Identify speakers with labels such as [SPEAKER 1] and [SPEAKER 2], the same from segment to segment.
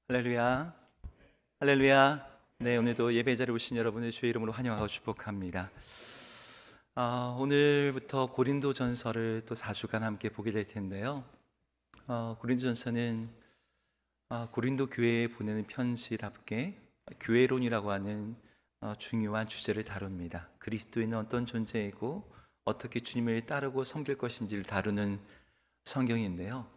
[SPEAKER 1] 할렐루야, 할렐루야. 네, 오늘도 예배 자리에 오신 여러분을 주의 이름으로 환영하고 축복합니다. 오늘부터 고린도전서를 또 4주간 함께 보게 될 텐데요. 고린도전서는 고린도 교회에 보내는 편지답게 교회론이라고 하는 중요한 주제를 다룹니다. 그리스도인은 어떤 존재이고 어떻게 주님을 따르고 섬길 것인지를 다루는 성경인데요.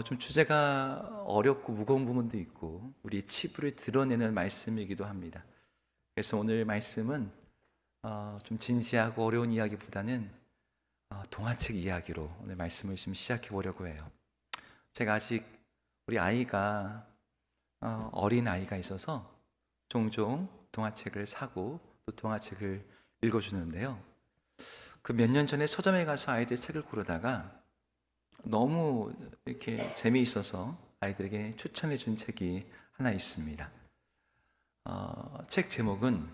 [SPEAKER 1] 좀 주제가 어렵고 무거운 부분도 있고 우리의 치부를 드러내는 말씀이기도 합니다. 그래서 오늘 말씀은 좀 진지하고 어려운 이야기보다는 동화책 이야기로 오늘 말씀을 좀 시작해 보려고 해요. 제가 아직 우리 아이가 어린 아이가 있어서 종종 동화책을 사고 또 동화책을 읽어주는데요. 그 몇 년 전에 서점에 가서 아이들 책을 고르다가 너무 이렇게 재미있어서 아이들에게 추천해 준 책이 하나 있습니다. 책 제목은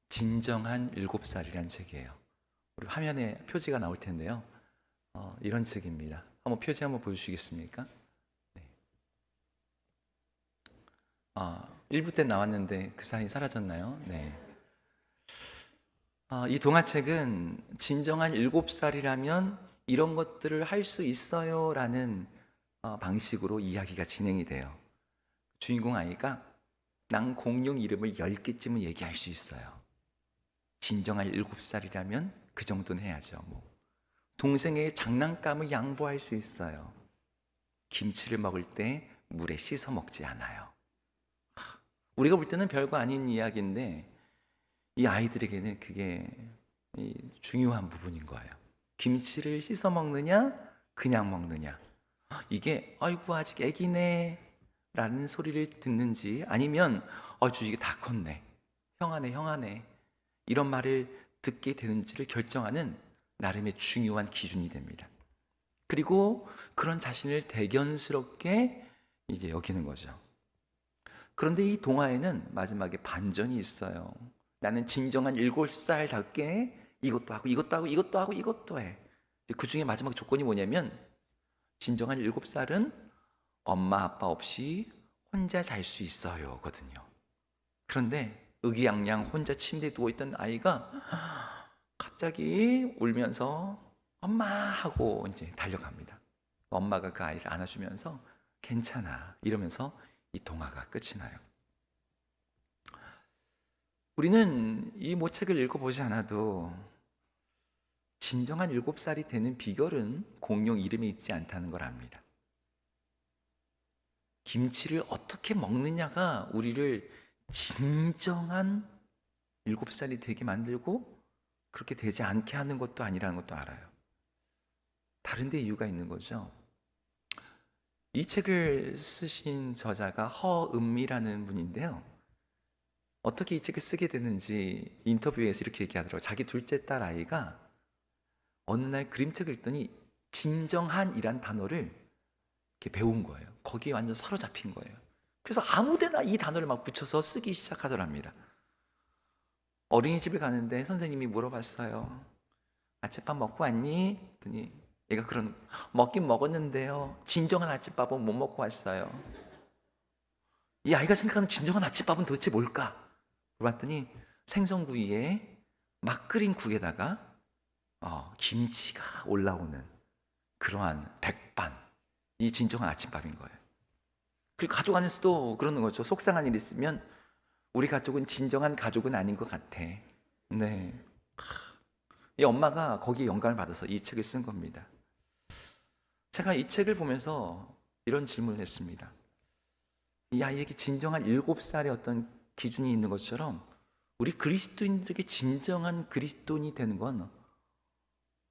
[SPEAKER 1] 진정한 7살이라는 책이에요. 우리 화면에 표지가 나올 텐데요. 이런 책입니다. 한번 표지 한번 보여주시겠습니까? 네. 1부 때 나왔는데 그 사이 사라졌나요? 네. 이 동화책은 진정한 7살이라면 이런 것들을 할 수 있어요 라는 방식으로 이야기가 진행이 돼요. 주인공 아이가 난 공룡 이름을 10개쯤은 얘기할 수 있어요. 진정한 7살이라면 그 정도는 해야죠. 동생의 장난감을 양보할 수 있어요. 김치를 먹을 때 물에 씻어 먹지 않아요. 우리가 볼 때는 별거 아닌 이야기인데 이 아이들에게는 그게 중요한 부분인 거예요. 김치를 씻어 먹느냐 그냥 먹느냐, 이게 아이고 아직 애기네 라는 소리를 듣는지 아니면 주 이게 다 컸네, 형아네 이런 말을 듣게 되는지를 결정하는 나름의 중요한 기준이 됩니다. 그리고 그런 자신을 대견스럽게 이제 여기는 거죠. 그런데 이 동화에는 마지막에 반전이 있어요. 나는 진정한 7살답게 이것도 하고 이것도 하고 이것도 하고 이것도 해. 그 중에 마지막 조건이 뭐냐면 진정한 7살은 엄마 아빠 없이 혼자 잘 수 있어요 거든요. 그런데 의기양양 혼자 침대에 누워있던 아이가 갑자기 울면서 엄마 하고 이제 달려갑니다. 엄마가 그 아이를 안아주면서 괜찮아 이러면서 이 동화가 끝이 나요. 우리는 이 모책을 읽어보지 않아도 진정한 7살이 되는 비결은 공룡 이름에 있지 않다는 걸 압니다. 김치를 어떻게 먹느냐가 우리를 진정한 7살이 되게 만들고 그렇게 되지 않게 하는 것도 아니라는 것도 알아요. 다른 데 이유가 있는 거죠. 이 책을 쓰신 저자가 허은미라는 분인데요. 어떻게 이 책을 쓰게 됐는지 인터뷰에서 이렇게 얘기하더라고요. 자기 둘째 딸 아이가 어느 날 그림책을 읽더니 진정한이란 단어를 이렇게 배운 거예요. 거기에 완전 사로잡힌 거예요. 그래서 아무데나 이 단어를 막 붙여서 쓰기 시작하더랍니다. 어린이집에 가는데 선생님이 물어봤어요. 아침밥 먹고 왔니? 그랬더니 얘가 먹긴 먹었는데요, 진정한 아침밥은 못 먹고 왔어요. 이 아이가 생각하는 진정한 아침밥은 도대체 뭘까? 물어봤더니 생선구이에 막 끓인 국에다가 김치가 올라오는 그러한 백반, 이 진정한 아침밥인 거예요. 그리고 가족 안에서도 그러는 거죠. 속상한 일 있으면 우리 가족은 진정한 가족은 아닌 것 같아. 네, 이 엄마가 거기에 영감을 받아서 이 책을 쓴 겁니다. 제가 이 책을 보면서 이런 질문을 했습니다. 이 아이에게 진정한 7살의 어떤 기준이 있는 것처럼 우리 그리스도인들에게 진정한 그리스도인이 되는 건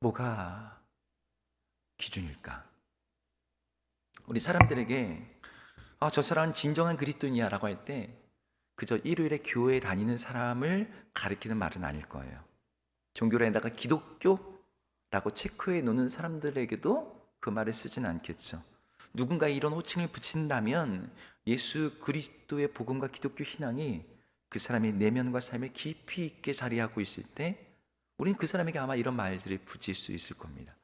[SPEAKER 1] 뭐가 기준일까? 우리 사람들에게 저 사람은 진정한 그리스도인이야 라고 할 때 그저 일요일에 교회에 다니는 사람을 가리키는 말은 아닐 거예요. 종교에다가 기독교라고 체크해 놓는 사람들에게도 그 말을 쓰진 않겠죠. 누군가 이런 호칭을 붙인다면 예수 그리스도의 복음과 기독교 신앙이 그 사람의 내면과 삶에 깊이 있게 자리하고 있을 때 우리는 그 사람에게 아마 이런 말들을 붙일 수 있을 겁니다.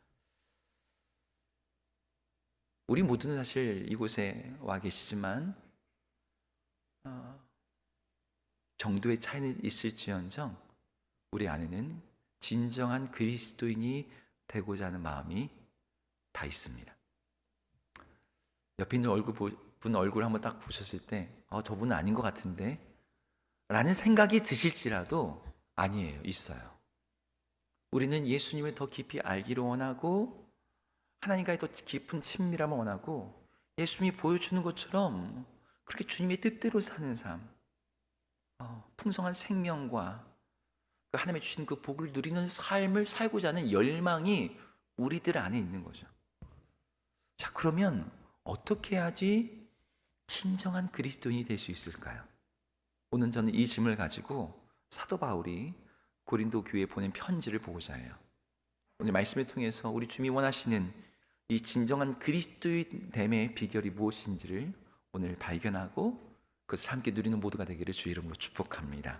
[SPEAKER 1] 우리 모두는 사실 이곳에 와 계시지만 정도의 차이는 있을지언정 우리 안에는 진정한 그리스도인이 되고자 하는 마음이 다 있습니다. 옆에 있는 분 얼굴 한번 딱 보셨을 때 저분은 아닌 것 같은데 라는 생각이 드실지라도 아니에요. 있어요. 우리는 예수님을 더 깊이 알기를 원하고 하나님과의 더 깊은 친밀함을 원하고 예수님이 보여주는 것처럼 그렇게 주님의 뜻대로 사는 삶, 풍성한 생명과 하나님이 주신 그 복을 누리는 삶을 살고자 하는 열망이 우리들 안에 있는 거죠. 자, 그러면 어떻게 해야지 진정한 그리스도인이 될 수 있을까요? 오늘 저는 이 질문을 가지고 사도 바울이 고린도 교회에 보낸 편지를 보고자 해요. 오늘 말씀을 통해서 우리 주님이 원하시는 이 진정한 그리스도인됨의 비결이 무엇인지를 오늘 발견하고 그것을 함께 누리는 모두가 되기를 주의 이름으로 축복합니다.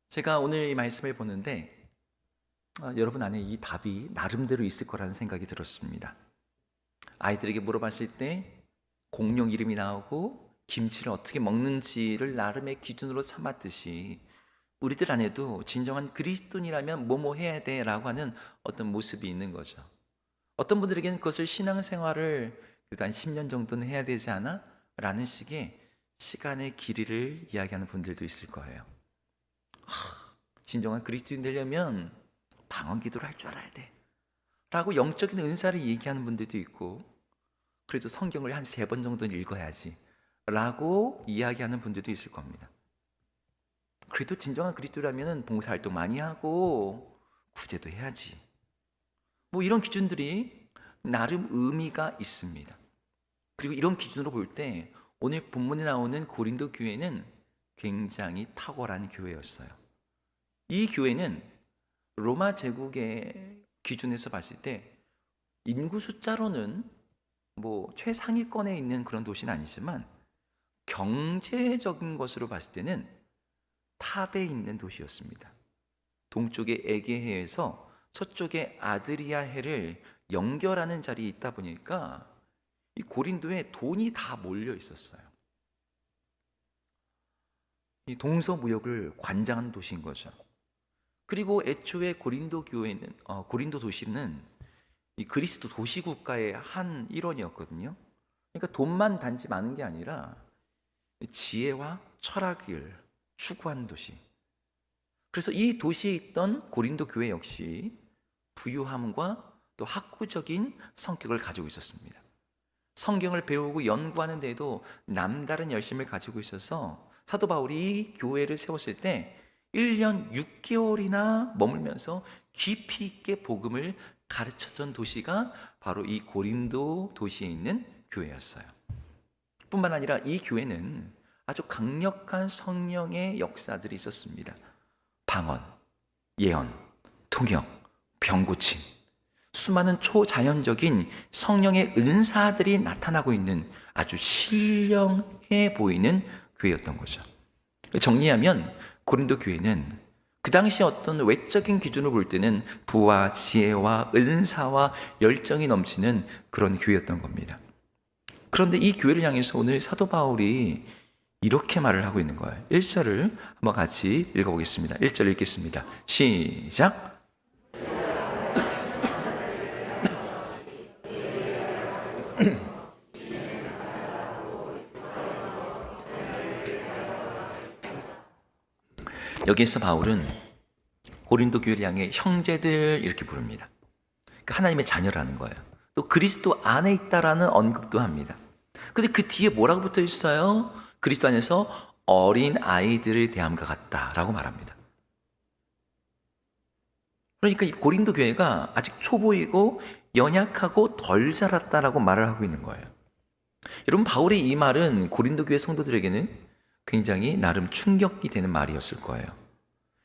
[SPEAKER 1] 제가 오늘 이 말씀을 보는데 여러분 안에 이 답이 나름대로 있을 거라는 생각이 들었습니다. 아이들에게 물어봤을 때 공룡 이름이 나오고 김치를 어떻게 먹는지를 나름의 기준으로 삼았듯이 우리들 안에도 진정한 그리스도인이라면 뭐뭐 해야 돼 라고 하는 어떤 모습이 있는 거죠. 어떤 분들에게는 그것을 신앙생활을 그래도 한 10년 정도는 해야 되지 않아? 라는 식의 시간의 길이를 이야기하는 분들도 있을 거예요. 진정한 그리스도인 되려면 방언 기도를 할 줄 알아야 돼 라고 영적인 은사를 얘기하는 분들도 있고 그래도 성경을 한 3번 정도는 읽어야지 라고 이야기하는 분들도 있을 겁니다. 그래도 진정한 그리스도라면 봉사활동 많이 하고 구제도 해야지 뭐 이런 기준들이 나름 의미가 있습니다. 그리고 이런 기준으로 볼 때 오늘 본문에 나오는 고린도 교회는 굉장히 탁월한 교회였어요. 이 교회는 로마 제국의 기준에서 봤을 때 인구 숫자로는 뭐 최상위권에 있는 그런 도시는 아니지만 경제적인 것으로 봤을 때는 탑에 있는 도시였습니다. 동쪽의 에게해에서 서쪽의 아드리아해를 연결하는 자리에 있다 보니까 이 고린도에 돈이 다 몰려 있었어요. 이 동서무역을 관장하는 도시인 거죠. 그리고 애초에 고린도 교회는 고린도 도시는 이 그리스도 도시 국가의 한 일원이었거든요. 그러니까 돈만 단지 많은 게 아니라 지혜와 철학을 추구하는 도시. 그래서 이 도시에 있던 고린도 교회 역시 부유함과 또 학구적인 성격을 가지고 있었습니다. 성경을 배우고 연구하는 데에도 남다른 열심을 가지고 있어서 사도 바울이 교회를 세웠을 때 1년 6개월이나 머물면서 깊이 있게 복음을 가르쳤던 도시가 바로 이 고린도 도시에 있는 교회였어요. 뿐만 아니라 이 교회는 아주 강력한 성령의 역사들이 있었습니다. 방언, 예언, 통역, 병고침, 수많은 초자연적인 성령의 은사들이 나타나고 있는 아주 신령해 보이는 교회였던 거죠. 정리하면 고린도 교회는 그 당시 어떤 외적인 기준으로 볼 때는 부와 지혜와 은사와 열정이 넘치는 그런 교회였던 겁니다. 그런데 이 교회를 향해서 오늘 사도 바울이 이렇게 말을 하고 있는 거예요. 1절을 한번 같이 읽어보겠습니다. 1절 읽겠습니다. 시작. 여기에서 바울은 고린도 교회를 향해 형제들 이렇게 부릅니다. 그러니까 하나님의 자녀라는 거예요. 또 그리스도 안에 있다라는 언급도 합니다. 근데 그 뒤에 뭐라고 붙어 있어요? 그리스도 안에서 어린 아이들을 대함과 같다라고 말합니다. 그러니까 이 고린도 교회가 아직 초보이고 연약하고 덜 자랐다라고 말을 하고 있는 거예요. 여러분, 바울의 이 말은 고린도 교회 성도들에게는 굉장히 나름 충격이 되는 말이었을 거예요.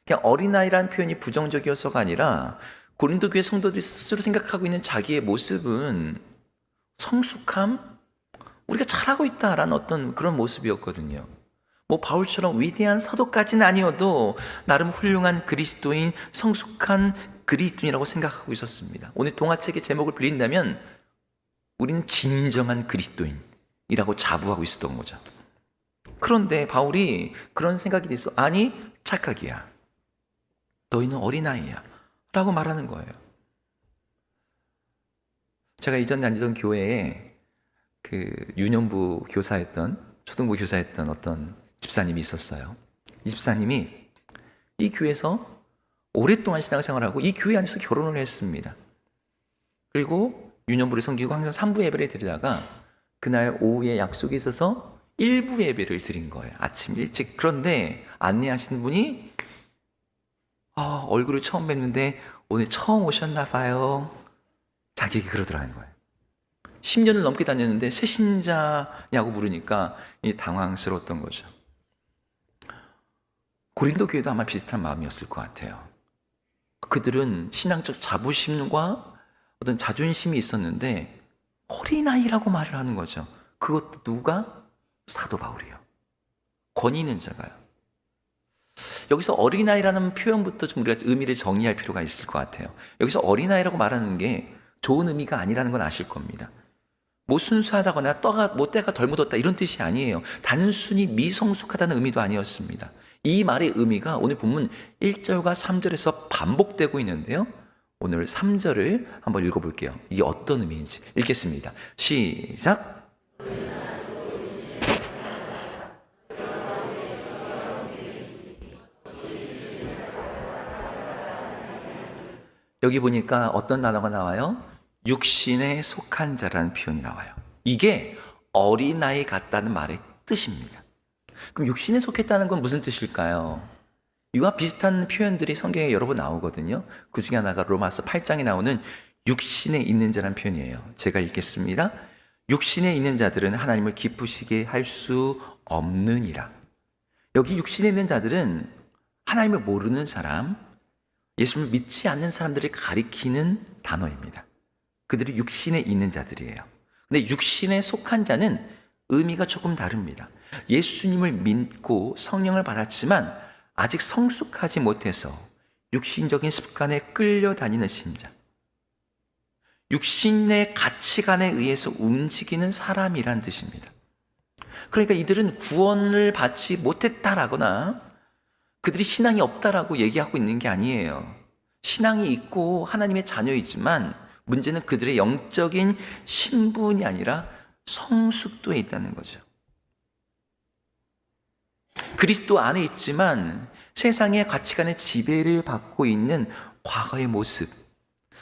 [SPEAKER 1] 그냥 어린아이라는 표현이 부정적이어서가 아니라 고린도 교회 성도들이 스스로 생각하고 있는 자기의 모습은 성숙함, 우리가 잘하고 있다라는 어떤 그런 모습이었거든요. 뭐 바울처럼 위대한 사도까지는 아니어도 나름 훌륭한 그리스도인, 성숙한 그리스도인이라고 생각하고 있었습니다. 오늘 동화책의 제목을 빌린다면 우리는 진정한 그리스도인이라고 자부하고 있었던 거죠. 그런데 바울이 그런 생각이 돼서 아니 착각이야. 너희는 어린아이야 라고 말하는 거예요. 제가 이전 다니던 교회에 그 유년부 교사였던 초등부 교사였던 어떤 집사님이 있었어요. 이 집사님이 이 교회에서 오랫동안 신앙생활하고 이 교회 안에서 결혼을 했습니다. 그리고 유년부를 섬기고 항상 3부 예배를 드리다가 그날 오후에 약속이 있어서 1부 예배를 드린 거예요. 아침 일찍. 그런데 안내하시는 분이 얼굴을 처음 뵀는데 오늘 처음 오셨나 봐요. 자기에게 그러더라는 거예요. 10년을 넘게 다녔는데 새 신자냐고 물으니까 당황스러웠던 거죠. 고린도 교회도 아마 비슷한 마음이었을 것 같아요. 그들은 신앙적 자부심과 어떤 자존심이 있었는데 어린아이라고 말을 하는 거죠. 그것도 누가? 사도 바울이요. 권위 있는 자가요. 여기서 어린아이라는 표현부터 좀 우리가 의미를 정의할 필요가 있을 것 같아요. 여기서 어린아이라고 말하는 게 좋은 의미가 아니라는 건 아실 겁니다. 뭐 순수하다거나 때가 덜 묻었다 이런 뜻이 아니에요. 단순히 미성숙하다는 의미도 아니었습니다. 이 말의 의미가 오늘 본문 1절과 3절에서 반복되고 있는데요. 오늘 3절을 한번 읽어볼게요. 이게 어떤 의미인지 읽겠습니다. 시작! 여기 보니까 어떤 단어가 나와요? 육신에 속한 자라는 표현이 나와요. 이게 어린아이 같다는 말의 뜻입니다. 그럼 육신에 속했다는 건 무슨 뜻일까요? 이와 비슷한 표현들이 성경에 여러 번 나오거든요. 그 중에 하나가 로마서 8장에 나오는 육신에 있는 자라는 표현이에요. 제가 읽겠습니다. 육신에 있는 자들은 하나님을 기쁘시게 할 수 없느니라. 여기 육신에 있는 자들은 하나님을 모르는 사람, 예수를 믿지 않는 사람들을 가리키는 단어입니다. 그들이 육신에 있는 자들이에요. 근데 육신에 속한 자는 의미가 조금 다릅니다. 예수님을 믿고 성령을 받았지만 아직 성숙하지 못해서 육신적인 습관에 끌려다니는 신자, 육신의 가치관에 의해서 움직이는 사람이란 뜻입니다. 그러니까 이들은 구원을 받지 못했다라거나 그들이 신앙이 없다라고 얘기하고 있는 게 아니에요. 신앙이 있고 하나님의 자녀이지만 문제는 그들의 영적인 신분이 아니라 성숙도에 있다는 거죠. 그리스도 안에 있지만 세상의 가치관의 지배를 받고 있는 과거의 모습.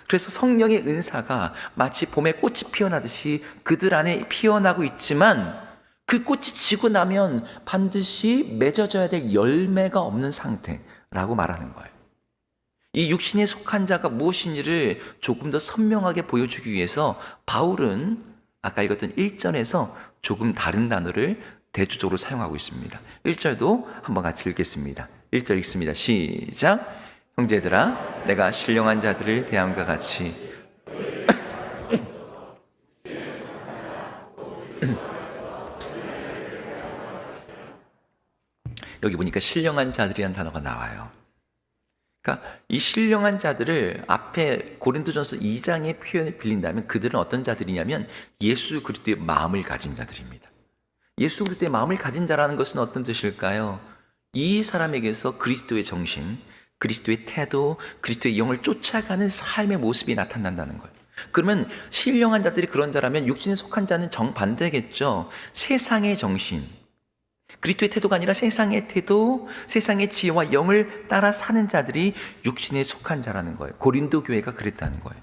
[SPEAKER 1] 그래서 성령의 은사가 마치 봄에 꽃이 피어나듯이 그들 안에 피어나고 있지만 그 꽃이 지고 나면 반드시 맺어져야 될 열매가 없는 상태라고 말하는 거예요. 이 육신에 속한 자가 무엇인지를 조금 더 선명하게 보여주기 위해서 바울은 아까 읽었던 1절에서 조금 다른 단어를 대조적으로 사용하고 있습니다. 1절도 한번 같이 읽겠습니다. 1절 읽습니다. 시작! 형제들아, 내가 신령한 자들을 대함과 같이 여기 보니까 신령한 자들이라는 단어가 나와요. 그러니까 이 신령한 자들을 앞에 고린도전서 2장의 표현을 빌린다면 그들은 어떤 자들이냐면 예수 그리스도의 마음을 가진 자들입니다. 예수 그리스도의 마음을 가진 자라는 것은 어떤 뜻일까요? 이 사람에게서 그리스도의 정신, 그리스도의 태도, 그리스도의 영을 쫓아가는 삶의 모습이 나타난다는 거예요. 그러면 신령한 자들이 그런 자라면 육신에 속한 자는 정반대겠죠. 세상의 정신, 그리스도의 태도가 아니라 세상의 태도, 세상의 지혜와 영을 따라 사는 자들이 육신에 속한 자라는 거예요. 고린도 교회가 그랬다는 거예요.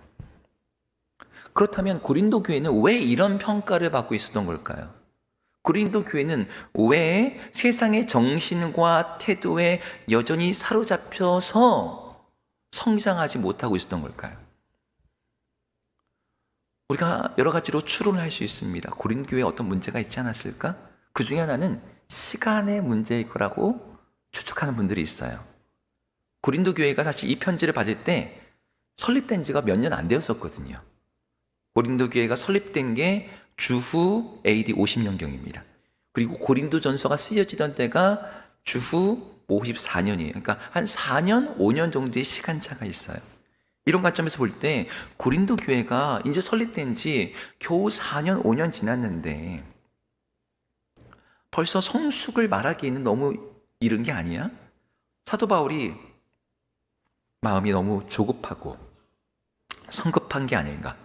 [SPEAKER 1] 그렇다면 고린도 교회는 왜 이런 평가를 받고 있었던 걸까요? 고린도 교회는 왜 세상의 정신과 태도에 여전히 사로잡혀서 성장하지 못하고 있었던 걸까요? 우리가 여러 가지로 추론을 할 수 있습니다. 고린도 교회에 어떤 문제가 있지 않았을까? 그 중에 하나는 시간의 문제일 거라고 추측하는 분들이 있어요. 고린도 교회가 사실 이 편지를 받을 때 설립된 지가 몇 년 안 되었었거든요. 고린도 교회가 설립된 게 주후 AD 50년경입니다. 그리고 고린도 전서가 쓰여지던 때가 주후 54년이에요. 그러니까 한 4년, 5년 정도의 시간차가 있어요. 이런 관점에서 볼 때 고린도 교회가 이제 설립된 지 겨우 4년, 5년 지났는데 벌써 성숙을 말하기에는 너무 이른 게 아니야? 사도 바울이 마음이 너무 조급하고 성급한 게 아닌가?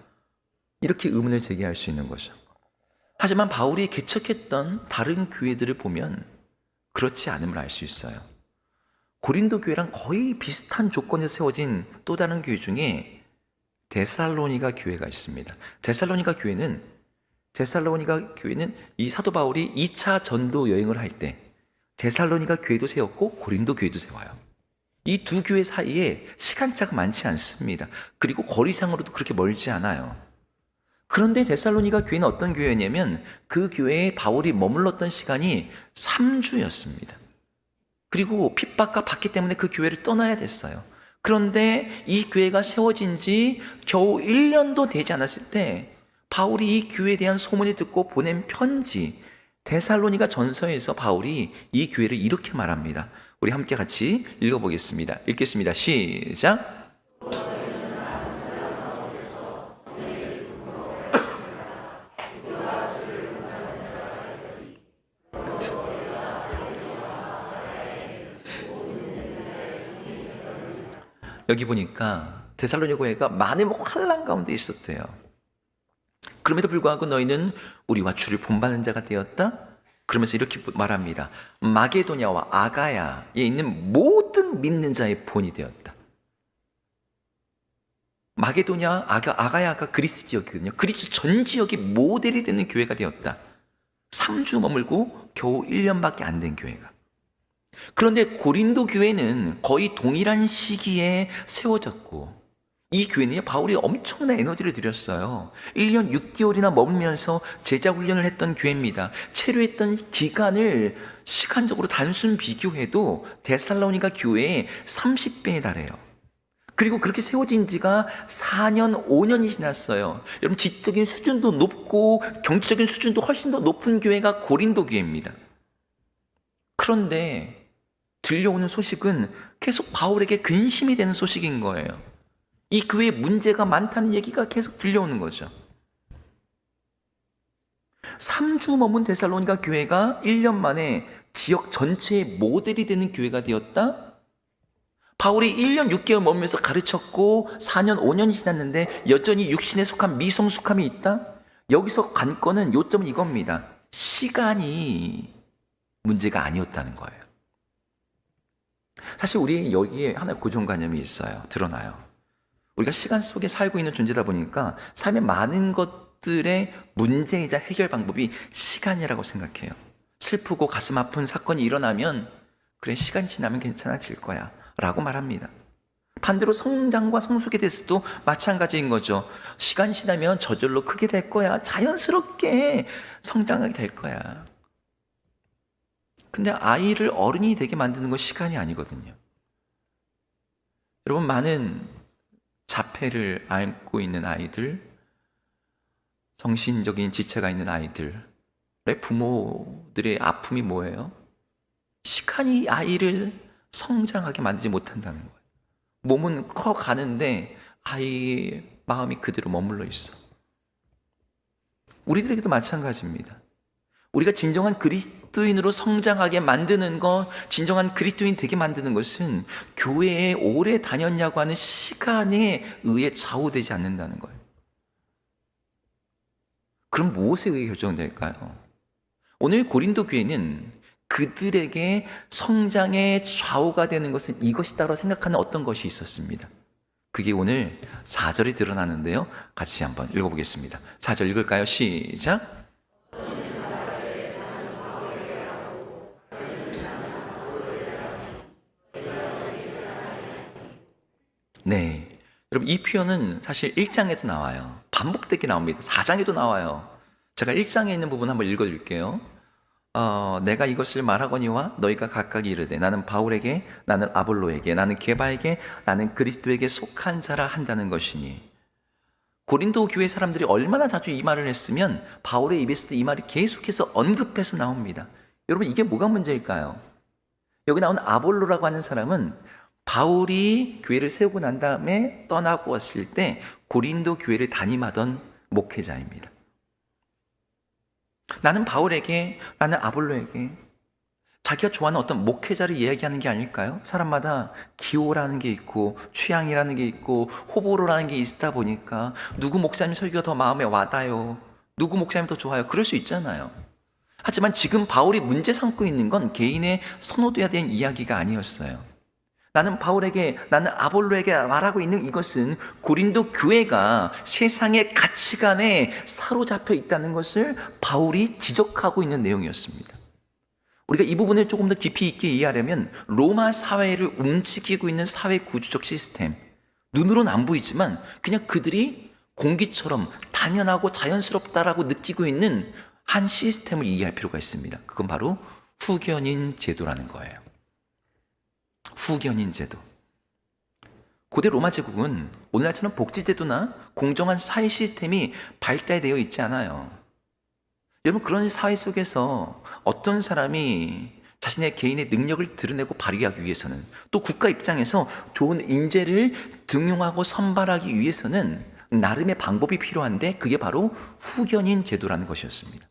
[SPEAKER 1] 이렇게 의문을 제기할 수 있는 거죠. 하지만 바울이 개척했던 다른 교회들을 보면 그렇지 않음을 알 수 있어요. 고린도 교회랑 거의 비슷한 조건에서 세워진 또 다른 교회 중에 데살로니가 교회가 있습니다. 데살로니가 교회는 이 사도 바울이 2차 전도 여행을 할 때 데살로니가 교회도 세웠고 고린도 교회도 세워요. 이 두 교회 사이에 시간차가 많지 않습니다. 그리고 거리상으로도 그렇게 멀지 않아요. 그런데 데살로니가 교회는 어떤 교회였냐면 그 교회에 바울이 머물렀던 시간이 3주였습니다. 그리고 핍박과 받기 때문에 그 교회를 떠나야 됐어요. 그런데 이 교회가 세워진 지 겨우 1년도 되지 않았을 때 바울이 이 교회에 대한 소문을 듣고 보낸 편지, 데살로니가 전서에서 바울이 이 교회를 이렇게 말합니다. 우리 함께 같이 읽어보겠습니다. 읽겠습니다. 시작. 여기 보니까 데살로니 교회가 많은 환난 가운데 있었대요. 그럼에도 불구하고 너희는 우리와 주를 본받는 자가 되었다? 그러면서 이렇게 말합니다. 마게도냐와 아가야에 있는 모든 믿는 자의 본이 되었다. 마게도냐, 아가야가 그리스 지역이거든요. 그리스 전 지역이 모델이 되는 교회가 되었다. 3주 머물고 겨우 1년밖에 안 된 교회가. 그런데 고린도 교회는 거의 동일한 시기에 세워졌고 이 교회는요, 바울이 엄청난 에너지를 들였어요. 1년 6개월이나 머물면서 제자 훈련을 했던 교회입니다. 체류했던 기간을 시간적으로 단순 비교해도 데살로니가 교회의 30배에 달해요. 그리고 그렇게 세워진 지가 4년, 5년이 지났어요. 여러분, 지적인 수준도 높고 경제적인 수준도 훨씬 더 높은 교회가 고린도 교회입니다. 그런데 들려오는 소식은 계속 바울에게 근심이 되는 소식인 거예요. 이 교회에 문제가 많다는 얘기가 계속 들려오는 거죠. 3주 머문 데살로니가 교회가 1년 만에 지역 전체의 모델이 되는 교회가 되었다? 바울이 1년 6개월 머물면서 가르쳤고 4년, 5년이 지났는데 여전히 육신에 속한 미성숙함이 있다? 여기서 관건은 요점은 이겁니다. 시간이 문제가 아니었다는 거예요. 사실 우리 여기에 하나의 고정관념이 있어요. 드러나요. 우리가 시간 속에 살고 있는 존재다 보니까 삶의 많은 것들의 문제이자 해결 방법이 시간이라고 생각해요. 슬프고 가슴 아픈 사건이 일어나면 그래, 시간 지나면 괜찮아질 거야 라고 말합니다. 반대로 성장과 성숙에 대해서도 마찬가지인 거죠. 시간 지나면 저절로 크게 될 거야. 자연스럽게 성장하게 될 거야. 근데 아이를 어른이 되게 만드는 건 시간이 아니거든요. 여러분, 많은 자폐를 앓고 있는 아이들, 정신적인 지체가 있는 아이들의 부모들의 아픔이 뭐예요? 시간이 아이를 성장하게 만들지 못한다는 거예요. 몸은 커가는데 아이의 마음이 그대로 머물러 있어. 우리들에게도 마찬가지입니다. 우리가 진정한 그리스도인으로 성장하게 만드는 것, 진정한 그리스도인 되게 만드는 것은 교회에 오래 다녔냐고 하는 시간에 의해 좌우되지 않는다는 거예요. 그럼 무엇에 의해 결정될까요? 오늘 고린도 교회는 그들에게 성장의 좌우가 되는 것은 이것이다라고 생각하는 어떤 것이 있었습니다. 그게 오늘 4절에 드러나는데요. 같이 한번 읽어보겠습니다. 4절 읽을까요? 시작! 네, 여러분, 이 표현은 사실 1장에도 나와요. 반복되게 나옵니다. 4장에도 나와요. 제가 1장에 있는 부분 한번 읽어줄게요. 내가 이것을 말하거니와 너희가 각각 이르되 나는 바울에게, 나는 아볼로에게, 나는 게바에게, 나는 그리스도에게 속한 자라 한다는 것이니. 고린도 교회 사람들이 얼마나 자주 이 말을 했으면 바울의 입에서도 이 말이 계속해서 언급해서 나옵니다. 여러분, 이게 뭐가 문제일까요? 여기 나온 아볼로라고 하는 사람은 바울이 교회를 세우고 난 다음에 떠나고 왔을 때 고린도 교회를 담임하던 목회자입니다. 나는 바울에게, 나는 아볼로에게 자기가 좋아하는 어떤 목회자를 이야기하는 게 아닐까요? 사람마다 기호라는 게 있고 취향이라는 게 있고 호불호라는 게 있다 보니까 누구 목사님 설교가 더 마음에 와닿아요, 누구 목사님 더 좋아요, 그럴 수 있잖아요. 하지만 지금 바울이 문제 삼고 있는 건 개인의 선호도에 대한 이야기가 아니었어요. 나는 바울에게, 나는 아볼로에게 말하고 있는 이것은 고린도 교회가 세상의 가치관에 사로잡혀 있다는 것을 바울이 지적하고 있는 내용이었습니다. 우리가 이 부분을 조금 더 깊이 있게 이해하려면 로마 사회를 움직이고 있는 사회 구조적 시스템, 눈으로는 안 보이지만 그냥 그들이 공기처럼 당연하고 자연스럽다라고 느끼고 있는 한 시스템을 이해할 필요가 있습니다. 그건 바로 후견인 제도라는 거예요. 후견인 제도. 고대 로마 제국은 오늘날처럼 복지제도나 공정한 사회 시스템이 발달되어 있지 않아요. 여러분, 그런 사회 속에서 어떤 사람이 자신의 개인의 능력을 드러내고 발휘하기 위해서는, 또 국가 입장에서 좋은 인재를 등용하고 선발하기 위해서는 나름의 방법이 필요한데 그게 바로 후견인 제도라는 것이었습니다.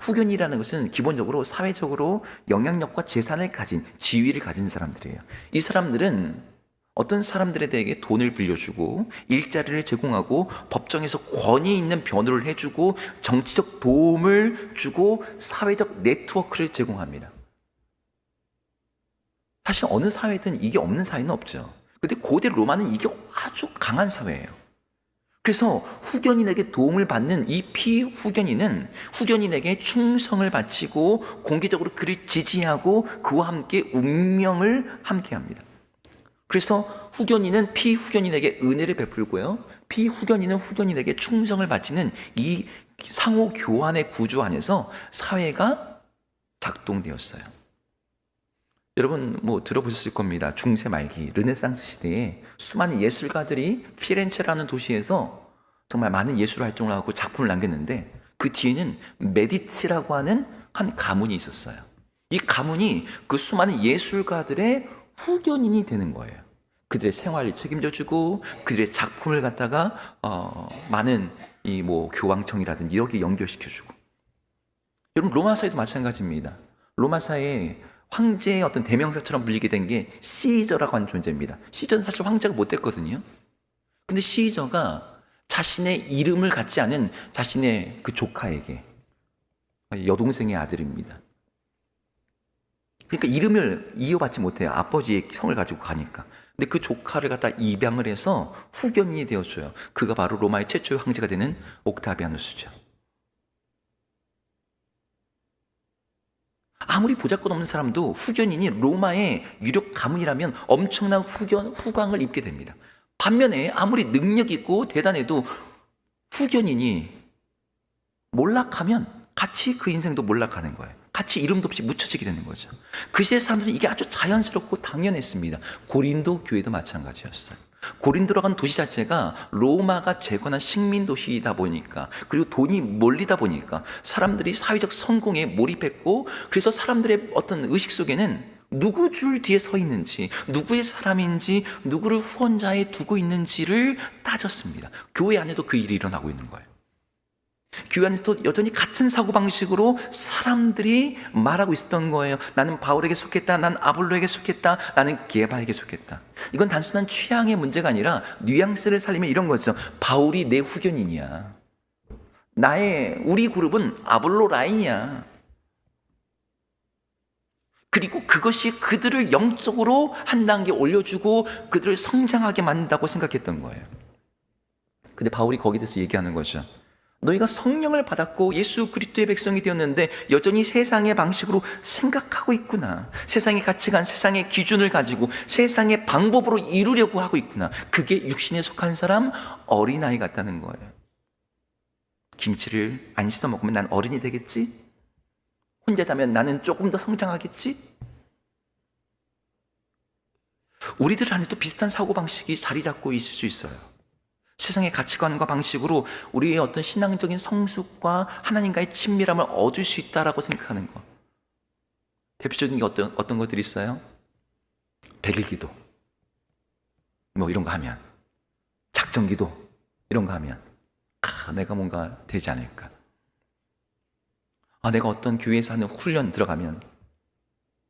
[SPEAKER 1] 후견이라는 것은 기본적으로 사회적으로 영향력과 재산을 가진, 지위를 가진 사람들이에요. 이 사람들은 어떤 사람들에 대해 돈을 빌려주고 일자리를 제공하고 법정에서 권위 있는 변호를 해주고 정치적 도움을 주고 사회적 네트워크를 제공합니다. 사실 어느 사회든 이게 없는 사회는 없죠. 근데 고대 로마는 이게 아주 강한 사회예요. 그래서 후견인에게 도움을 받는 이 피후견인은 후견인에게 충성을 바치고 공개적으로 그를 지지하고 그와 함께 운명을 함께합니다. 그래서 후견인은 피후견인에게 은혜를 베풀고요, 피후견인은 후견인에게 충성을 바치는 이 상호 교환의 구조 안에서 사회가 작동되었어요. 여러분 들어보셨을 겁니다. 중세 말기 르네상스 시대에 수많은 예술가들이 피렌체라는 도시에서 정말 많은 예술 활동을 하고 작품을 남겼는데 그 뒤에는 메디치라고 하는 한 가문이 있었어요. 이 가문이 그 수많은 예술가들의 후견인이 되는 거예요. 그들의 생활을 책임져주고 그들의 작품을 갖다가 많은 교황청이라든지 여기 연결시켜주고. 여러분, 로마 사회도 마찬가지입니다. 로마 사회에 황제의 어떤 대명사처럼 불리게 된 게 시저라고 하는 존재입니다. 시저는 사실 황제가 못 됐거든요. 근데 시저가 자신의 이름을 갖지 않은 자신의 그 조카에게, 여동생의 아들입니다. 그러니까 이름을 이어받지 못해요. 아버지의 성을 가지고 가니까. 근데 그 조카를 갖다 입양을 해서 후견인이 되어줘요. 그가 바로 로마의 최초의 황제가 되는 옥타비아누스죠. 아무리 보잘것없는 사람도 후견인이 로마의 유력 가문이라면 엄청난 후광을 입게 됩니다. 반면에 아무리 능력 있고 대단해도 후견인이 몰락하면 같이 그 인생도 몰락하는 거예요. 같이 이름도 없이 묻혀지게 되는 거죠. 그 시대 사람들은 이게 아주 자연스럽고 당연했습니다. 고린도 교회도 마찬가지였어요. 고린도라고 하는 도시 자체가 로마가 재건한 식민 도시이다 보니까, 그리고 돈이 몰리다 보니까 사람들이 사회적 성공에 몰입했고, 그래서 사람들의 어떤 의식 속에는 누구 줄 뒤에 서 있는지, 누구의 사람인지, 누구를 후원자에 두고 있는지를 따졌습니다. 교회 안에도 그 일이 일어나고 있는 거예요. 교회 안에서도 여전히 같은 사고방식으로 사람들이 말하고 있었던 거예요. 나는 바울에게 속했다, 난 아볼로에게 속했다, 나는 게바에게 속했다. 이건 단순한 취향의 문제가 아니라 뉘앙스를 살리면 이런 거죠. 바울이 내 후견인이야, 우리 그룹은 아볼로 라인이야. 그리고 그것이 그들을 영적으로 한 단계 올려주고 그들을 성장하게 만든다고 생각했던 거예요. 근데 바울이 거기에 대해서 얘기하는 거죠. 너희가 성령을 받았고 예수 그리스도의 백성이 되었는데 여전히 세상의 방식으로 생각하고 있구나. 세상의 가치관, 세상의 기준을 가지고 세상의 방법으로 이루려고 하고 있구나. 그게 육신에 속한 사람, 어린아이 같다는 거예요. 김치를 안 씻어 먹으면 난 어른이 되겠지? 혼자 자면 나는 조금 더 성장하겠지? 우리들 안에도 비슷한 사고방식이 자리 잡고 있을 수 있어요. 세상의 가치관과 방식으로 우리의 어떤 신앙적인 성숙과 하나님과의 친밀함을 얻을 수 있다라고 생각하는 것. 대표적인 게 어떤 것들이 있어요? 100일 기도. 뭐 이런 거 하면, 작정기도 이런 거 하면 내가 뭔가 되지 않을까. 내가 어떤 교회에서 하는 훈련 들어가면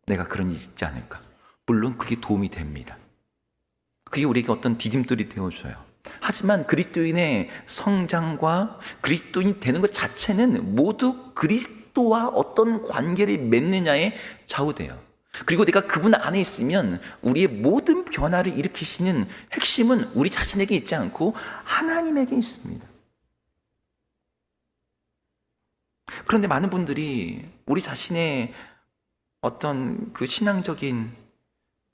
[SPEAKER 1] 내가 그런 일이 있지 않을까. 물론 그게 도움이 됩니다. 그게 우리에게 어떤 디딤돌이 되어줘요. 하지만 그리스도인의 성장과 그리스도인이 되는 것 자체는 모두 그리스도와 어떤 관계를 맺느냐에 좌우돼요. 그리고 내가 그분 안에 있으면 우리의 모든 변화를 일으키시는 핵심은 우리 자신에게 있지 않고 하나님에게 있습니다. 그런데 많은 분들이 우리 자신의 어떤 그 신앙적인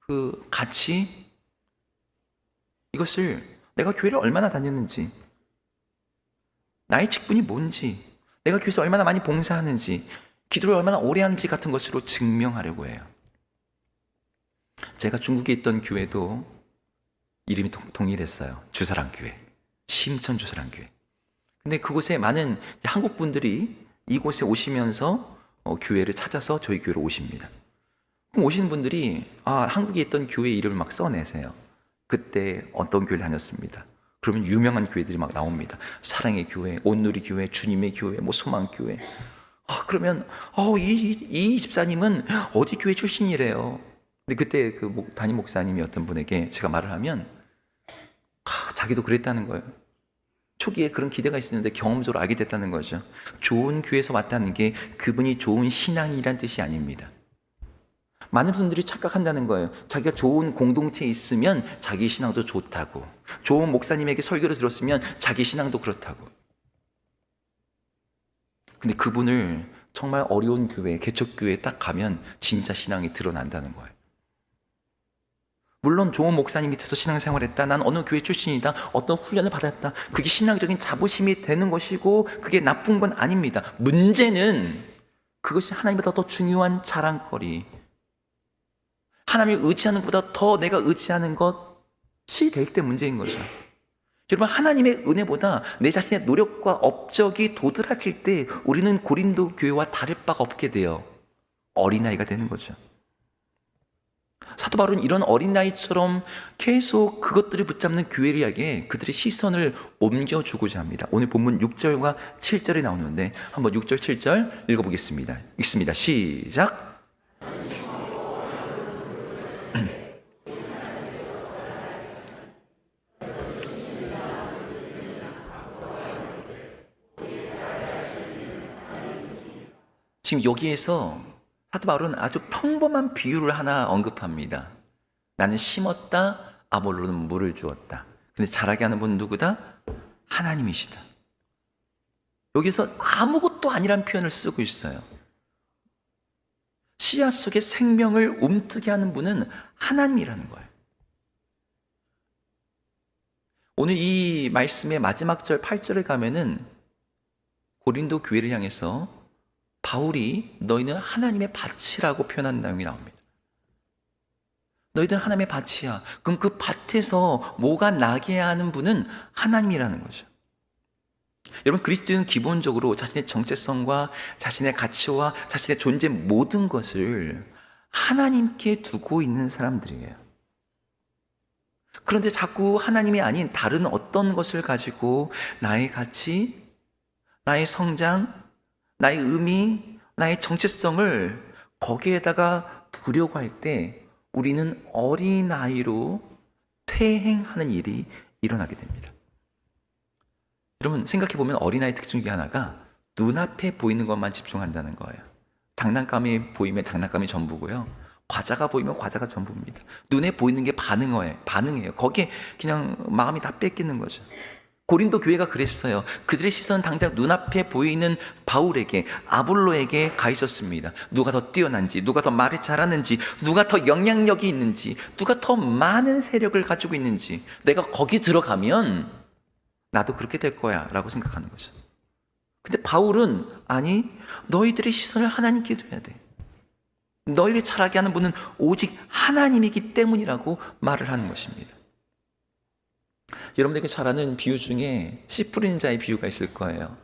[SPEAKER 1] 그 가치, 이것을 내가 교회를 얼마나 다녔는지, 나의 직분이 뭔지, 내가 교회에서 얼마나 많이 봉사하는지, 기도를 얼마나 오래 하는지 같은 것으로 증명하려고 해요. 제가 중국에 있던 교회도 이름이 동일했어요. 주사랑 교회, 심천 주사랑 교회. 근데 그곳에 많은 한국 분들이 이곳에 오시면서 교회를 찾아서 저희 교회로 오십니다. 그럼 오시는 분들이 한국에 있던 교회 이름을 막 써내세요. 그때 어떤 교회를 다녔습니다. 그러면 유명한 교회들이 막 나옵니다. 사랑의 교회, 온누리 교회, 주님의 교회, 뭐 소망 교회. 그러면 이 집사님은 어디 교회 출신이래요. 근데 그때 그 담임 목사님이 어떤 분에게 제가 말을 하면 자기도 그랬다는 거예요. 초기에 그런 기대가 있었는데 경험적으로 알게 됐다는 거죠. 좋은 교회에서 왔다는 게 그분이 좋은 신앙이란 뜻이 아닙니다. 많은 분들이 착각한다는 거예요. 자기가 좋은 공동체에 있으면 자기 신앙도 좋다고, 좋은 목사님에게 설교를 들었으면 자기 신앙도 그렇다고. 근데 그분을 정말 어려운 교회, 개척교회에 딱 가면 진짜 신앙이 드러난다는 거예요. 물론 좋은 목사님 밑에서 신앙생활했다, 난 어느 교회 출신이다, 어떤 훈련을 받았다, 그게 신앙적인 자부심이 되는 것이고 그게 나쁜 건 아닙니다. 문제는 그것이 하나님보다 더 중요한 자랑거리, 하나님을 의지하는 것보다 더 내가 의지하는 것이 될 때 문제인 거죠. 여러분, 하나님의 은혜보다 내 자신의 노력과 업적이 도드라질 때 우리는 고린도 교회와 다를 바가 없게 돼요. 어린아이가 되는 거죠. 사도 바울은 이런 어린아이처럼 계속 그것들을 붙잡는 교회를 향해 그들의 시선을 옮겨주고자 합니다. 오늘 본문 6절과 7절이 나오는데 한번 6절, 7절 읽어보겠습니다. 읽습니다. 시작! 지금 여기에서 사도 바울은 아주 평범한 비유를 하나 언급합니다. 나는 심었다, 아볼로는 물을 주었다. 근데 자라게 하는 분은 누구다? 하나님이시다. 여기서 아무것도 아니란 표현을 쓰고 있어요. 씨앗 속에 생명을 움트게 하는 분은 하나님이라는 거예요. 오늘 이 말씀의 마지막 절 8절에 가면은 고린도 교회를 향해서 바울이 너희는 하나님의 밭이라고 표현한 내용이 나옵니다. 너희들은 하나님의 밭이야. 그럼 그 밭에서 뭐가 나게 하는 분은 하나님이라는 거죠. 여러분, 그리스도인은 기본적으로 자신의 정체성과 자신의 가치와 자신의 존재 모든 것을 하나님께 두고 있는 사람들이에요. 그런데 자꾸 하나님이 아닌 다른 어떤 것을 가지고 나의 가치, 나의 성장, 나의 의미, 나의 정체성을 거기에다가 두려고 할 때 우리는 어린아이로 퇴행하는 일이 일어나게 됩니다. 여러분, 생각해보면 어린아이 특징 중에 하나가 눈앞에 보이는 것만 집중한다는 거예요. 장난감이 보이면 장난감이 전부고요. 과자가 보이면 과자가 전부입니다. 눈에 보이는 게 반응해요. 거기에 그냥 마음이 다 뺏기는 거죠. 고린도 교회가 그랬어요. 그들의 시선은 당장 눈앞에 보이는 바울에게, 아볼로에게 가 있었습니다. 누가 더 뛰어난지, 누가 더 말을 잘하는지, 누가 더 영향력이 있는지, 누가 더 많은 세력을 가지고 있는지, 내가 거기 들어가면 나도 그렇게 될 거야 라고 생각하는 거죠. 근데 바울은 아니, 너희들의 시선을 하나님께 둬야 돼. 너희를 잘하게 하는 분은 오직 하나님이기 때문이라고 말을 하는 것입니다. 여러분들에게 잘 아는 비유 중에 씨 뿌리는 자의 비유가 있을 거예요.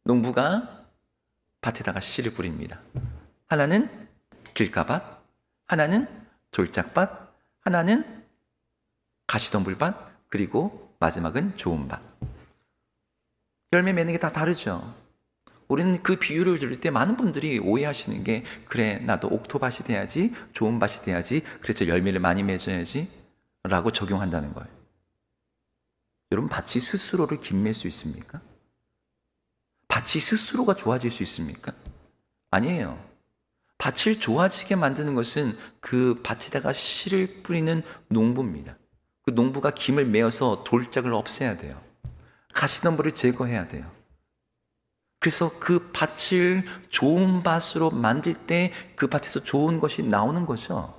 [SPEAKER 1] 농부가 밭에다가 씨를 뿌립니다. 하나는 길가밭, 하나는 돌짝밭, 하나는 가시덤불밭, 그리고 마지막은 좋은 밭. 열매 맺는 게 다 다르죠. 우리는 그 비유를 들을 때 많은 분들이 오해하시는 게, 그래 나도 옥토밭이 돼야지, 좋은 밭이 돼야지, 그래서 열매를 많이 맺어야지 라고 적용한다는 거예요. 여러분, 밭이 스스로를 김맬 수 있습니까? 밭이 스스로가 좋아질 수 있습니까? 아니에요. 밭을 좋아지게 만드는 것은 그 밭에다가 씨를 뿌리는 농부입니다. 그 농부가 김을 메어서 돌짝을 없애야 돼요. 가시덤불을 제거해야 돼요. 그래서 그 밭을 좋은 밭으로 만들 때 그 밭에서 좋은 것이 나오는 거죠.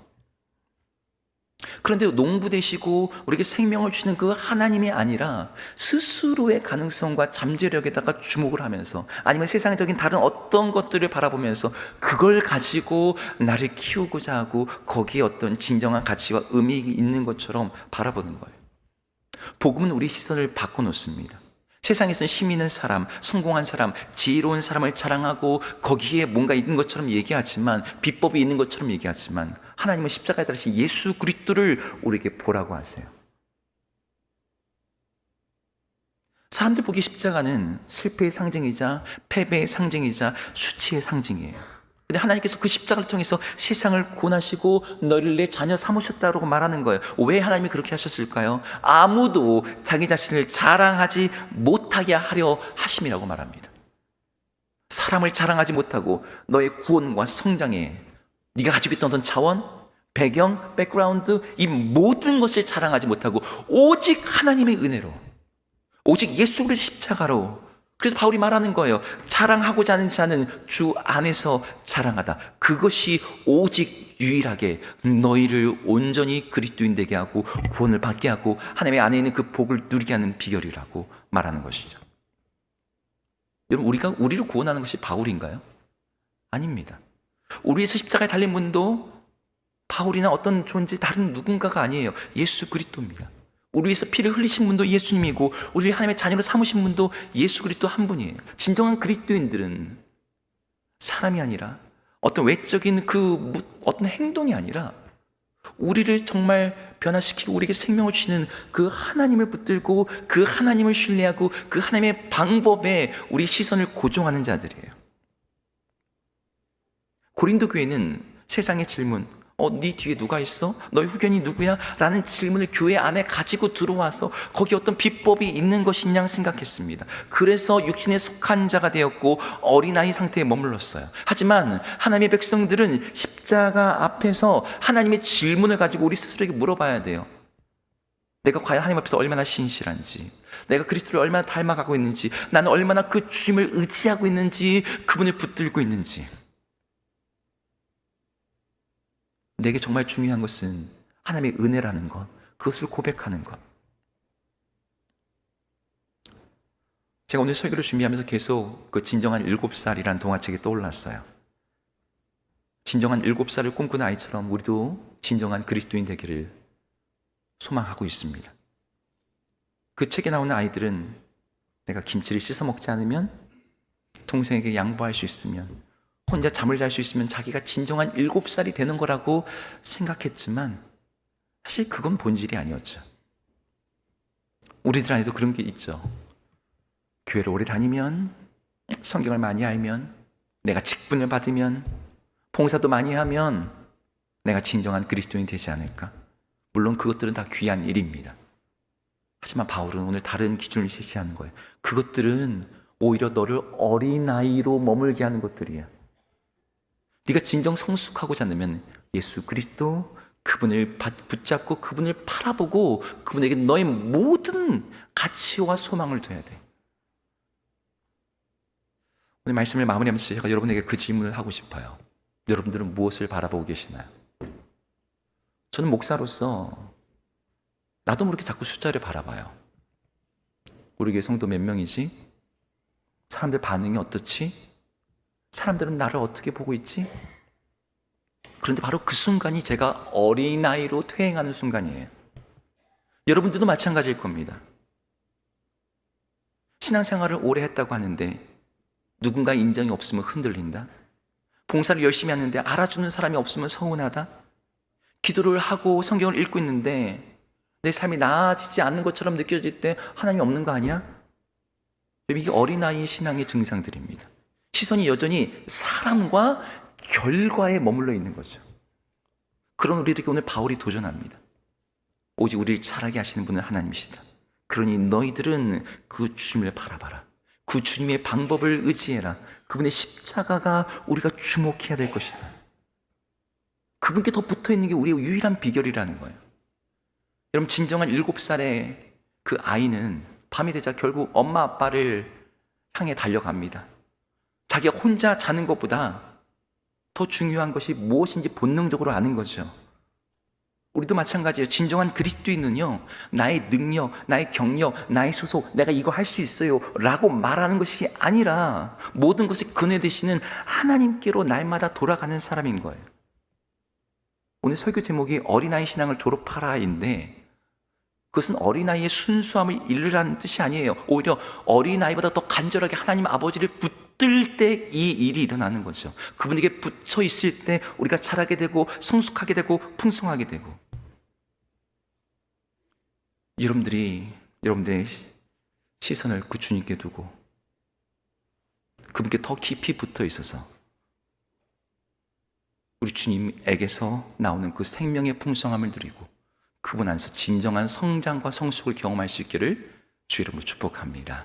[SPEAKER 1] 그런데 농부 되시고 우리에게 생명을 주시는 그 하나님이 아니라 스스로의 가능성과 잠재력에다가 주목을 하면서, 아니면 세상적인 다른 어떤 것들을 바라보면서 그걸 가지고 나를 키우고자 하고 거기에 어떤 진정한 가치와 의미가 있는 것처럼 바라보는 거예요. 복음은 우리 시선을 바꿔놓습니다. 세상에서는 힘 있는 사람, 성공한 사람, 지혜로운 사람을 자랑하고 거기에 뭔가 있는 것처럼 얘기하지만, 비법이 있는 것처럼 얘기하지만, 하나님은 십자가에 달리신 예수 그리스도를 우리에게 보라고 하세요. 사람들 보기 십자가는 실패의 상징이자 패배의 상징이자 수치의 상징이에요. 근데 하나님께서 그 십자가를 통해서 세상을 구원하시고 너를 내 자녀 삼으셨다고 말하는 거예요. 왜 하나님이 그렇게 하셨을까요? 아무도 자기 자신을 자랑하지 못하게 하려 하심이라고 말합니다. 사람을 자랑하지 못하고 너의 구원과 성장에 네가 가지고 있던 어떤 자원, 배경, 백그라운드, 이 모든 것을 자랑하지 못하고 오직 하나님의 은혜로, 오직 예수 그리스도의 십자가로. 그래서 바울이 말하는 거예요. 자랑하고자 하는 자는 주 안에서 자랑하다. 그것이 오직 유일하게 너희를 온전히 그리스도인 되게 하고 구원을 받게 하고 하나님의 안에 있는 그 복을 누리게 하는 비결이라고 말하는 것이죠. 여러분, 우리를 구원하는 것이 바울인가요? 아닙니다. 우리에서 십자가에 달린 분도 바울이나 어떤 존재 다른 누군가가 아니에요. 예수 그리스도입니다. 우리 위해서 피를 흘리신 분도 예수님이고 우리를 하나님의 자녀로 삼으신 분도 예수 그리스도 한 분이에요. 진정한 그리스도인들은 사람이 아니라 어떤 외적인 어떤 행동이 아니라 우리를 정말 변화시키고 우리에게 생명을 주시는 그 하나님을 붙들고 그 하나님을 신뢰하고 그 하나님의 방법에 우리 시선을 고정하는 자들이에요. 고린도 교회는 세상의 질문, 네 뒤에 누가 있어? 너의 후견이 누구야? 라는 질문을 교회 안에 가지고 들어와서 거기 어떤 비법이 있는 것이냐 생각했습니다. 그래서 육신에 속한 자가 되었고 어린아이 상태에 머물렀어요. 하지만 하나님의 백성들은 십자가 앞에서 하나님의 질문을 가지고 우리 스스로에게 물어봐야 돼요. 내가 과연 하나님 앞에서 얼마나 신실한지, 내가 그리스도를 얼마나 닮아가고 있는지, 나는 얼마나 그 주님을 의지하고 있는지, 그분을 붙들고 있는지. 내게 정말 중요한 것은 하나님의 은혜라는 것, 그것을 고백하는 것. 제가 오늘 설교를 준비하면서 계속 그 진정한 7살이라는 동화책이 떠올랐어요. 진정한 7살을 꿈꾸는 아이처럼 우리도 진정한 그리스도인 되기를 소망하고 있습니다. 그 책에 나오는 아이들은 내가 김치를 씻어 먹지 않으면, 동생에게 양보할 수 있으면, 혼자 잠을 잘 수 있으면 자기가 진정한 7살이 되는 거라고 생각했지만 사실 그건 본질이 아니었죠. 우리들 안에도 그런 게 있죠. 교회를 오래 다니면, 성경을 많이 알면, 내가 직분을 받으면, 봉사도 많이 하면 내가 진정한 그리스도인이 되지 않을까? 물론 그것들은 다 귀한 일입니다. 하지만 바울은 오늘 다른 기준을 제시하는 거예요. 그것들은 오히려 너를 어린아이로 머물게 하는 것들이야. 네가 진정 성숙하고자 하면 예수 그리스도, 그분을 붙잡고 그분을 바라보고 그분에게 너의 모든 가치와 소망을 둬야 돼. 오늘 말씀을 마무리하면서 제가 여러분에게 그 질문을 하고 싶어요. 여러분들은 무엇을 바라보고 계시나요? 저는 목사로서 나도 모르게 자꾸 숫자를 바라봐요. 우리 교회 성도 몇 명이지? 사람들 반응이 어떻지? 사람들은 나를 어떻게 보고 있지? 그런데 바로 그 순간이 제가 어린아이로 퇴행하는 순간이에요. 여러분들도 마찬가지일 겁니다. 신앙생활을 오래 했다고 하는데 누군가 인정이 없으면 흔들린다. 봉사를 열심히 하는데 알아주는 사람이 없으면 서운하다. 기도를 하고 성경을 읽고 있는데 내 삶이 나아지지 않는 것처럼 느껴질 때 하나님이 없는 거 아니야? 이게 어린아이 신앙의 증상들입니다. 시선이 여전히 사람과 결과에 머물러 있는 거죠. 그런 우리들에게 오늘 바울이 도전합니다. 오직 우리를 자라게 하시는 분은 하나님이시다. 그러니 너희들은 그 주님을 바라봐라. 그 주님의 방법을 의지해라. 그분의 십자가가 우리가 주목해야 될 것이다. 그분께 더 붙어있는 게 우리의 유일한 비결이라는 거예요. 여러분, 진정한 7살의 그 아이는 밤이 되자 결국 엄마 아빠를 향해 달려갑니다. 자기가 혼자 자는 것보다 더 중요한 것이 무엇인지 본능적으로 아는 거죠. 우리도 마찬가지예요. 진정한 그리스도인은요, 나의 능력, 나의 경력, 나의 소속, 내가 이거 할 수 있어요 라고 말하는 것이 아니라 모든 것이 그네 되시는 하나님께로 날마다 돌아가는 사람인 거예요. 오늘 설교 제목이 어린아이 신앙을 졸업하라인데, 그것은 어린아이의 순수함을 잃으라는 뜻이 아니에요. 오히려 어린아이보다 더 간절하게 하나님 아버지를 붙들 때 이 일이 일어나는 거죠. 그분에게 붙여 있을 때 우리가 자라게 되고 성숙하게 되고 풍성하게 되고. 여러분들의 시선을 그 주님께 두고 그분께 더 깊이 붙어 있어서 우리 주님에게서 나오는 그 생명의 풍성함을 누리고 그분 안에서 진정한 성장과 성숙을 경험할 수 있기를 주 이름으로 축복합니다.